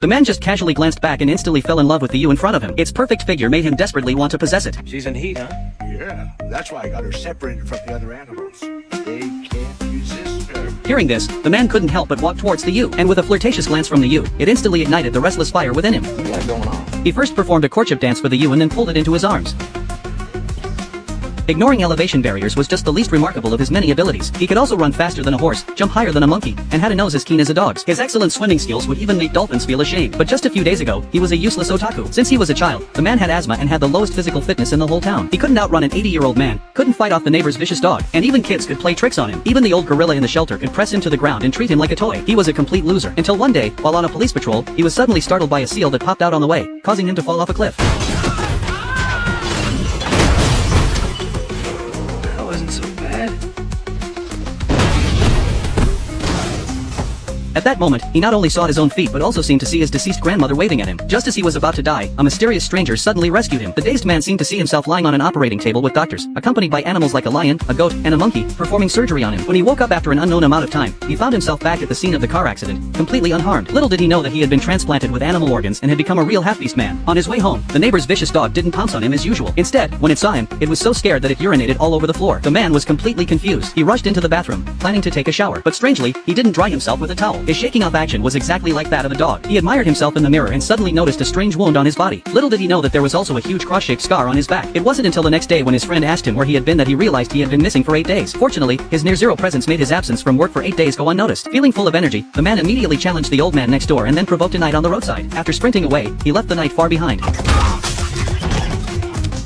The man just casually glanced back and instantly fell in love with the ewe in front of him. Its perfect figure made him desperately want to possess it. She's in heat, huh? Yeah, that's why I got her separated from the other animals. They can't resist her. Hearing this, the man couldn't help but walk towards the ewe, and with a flirtatious glance from the ewe, it instantly ignited the restless fire within him. What you got going on? He first performed a courtship dance for the ewe and then pulled it into his arms. Ignoring elevation barriers was just the least remarkable of his many abilities. He could also run faster than a horse, jump higher than a monkey, and had a nose as keen as a dog's. His excellent swimming skills would even make dolphins feel ashamed. But just a few days ago, he was a useless otaku. Since he was a child, the man had asthma and had the lowest physical fitness in the whole town. He couldn't outrun an 80-year-old man, couldn't fight off the neighbor's vicious dog, and even kids could play tricks on him. Even the old gorilla in the shelter could press him to the ground and treat him like a toy. He was a complete loser. Until one day, while on a police patrol, he was suddenly startled by a seal that popped out on the way, causing him to fall off a cliff. That wasn't so bad. At that moment, he not only saw his own feet but also seemed to see his deceased grandmother waving at him. Just as he was about to die, a mysterious stranger suddenly rescued him. The dazed man seemed to see himself lying on an operating table with doctors, accompanied by animals like a lion, a goat, and a monkey, performing surgery on him. When he woke up after an unknown amount of time, he found himself back at the scene of the car accident, completely unharmed. Little did he know that he had been transplanted with animal organs and had become a real half-beast man. On his way home, the neighbor's vicious dog didn't pounce on him as usual. Instead, when it saw him, it was so scared that it urinated all over the floor. The man was completely confused. He rushed into the bathroom, planning to take a shower, but strangely, he didn't dry himself with a towel. His shaking off action was exactly like that of a dog. He admired himself in the mirror and suddenly noticed a strange wound on his body. Little did he know that there was also a huge cross-shaped scar on his back. It wasn't until the next day when his friend asked him where he had been that he realized he had been missing for 8 days. Fortunately, his near-zero presence made his absence from work for 8 days go unnoticed. Feeling full of energy, the man immediately challenged the old man next door and then provoked a night on the roadside. After sprinting away, he left the night far behind.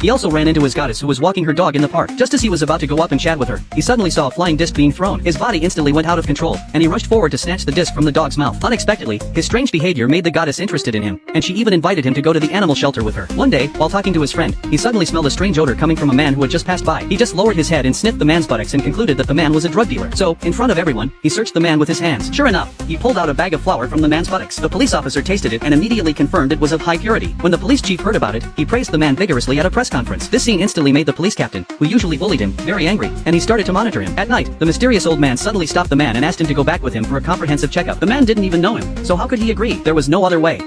He also ran into his goddess who was walking her dog in the park. Just as he was about to go up and chat with her, he suddenly saw a flying disc being thrown. His body instantly went out of control, and he rushed forward to snatch the disc from the dog's mouth. Unexpectedly, his strange behavior made the goddess interested in him, and she even invited him to go to the animal shelter with her. One day, while talking to his friend, he suddenly smelled a strange odor coming from a man who had just passed by. He just lowered his head and sniffed the man's buttocks and concluded that the man was a drug dealer. So, in front of everyone, he searched the man with his hands. Sure enough, he pulled out a bag of flour from the man's buttocks. The police officer tasted it and immediately confirmed it was of high purity. When the police chief heard about it, he praised the man vigorously at a press conference. This scene instantly made the police captain, who usually bullied him, very angry, and he started to monitor him. At night, the mysterious old man suddenly stopped the man and asked him to go back with him for a comprehensive checkup. The man didn't even know him, so how could he agree? There was no other way.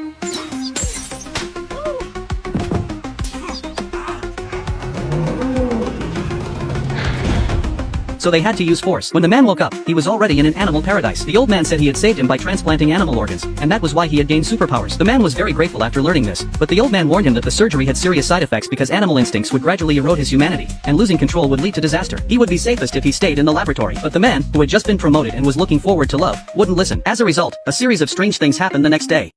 So they had to use force. When the man woke up, he was already in an animal paradise. The old man said he had saved him by transplanting animal organs, and that was why he had gained superpowers. The man was very grateful after learning this, but the old man warned him that the surgery had serious side effects because animal instincts would gradually erode his humanity, and losing control would lead to disaster. He would be safest if he stayed in the laboratory. But the man, who had just been promoted and was looking forward to love, wouldn't listen. As a result, a series of strange things happened the next day.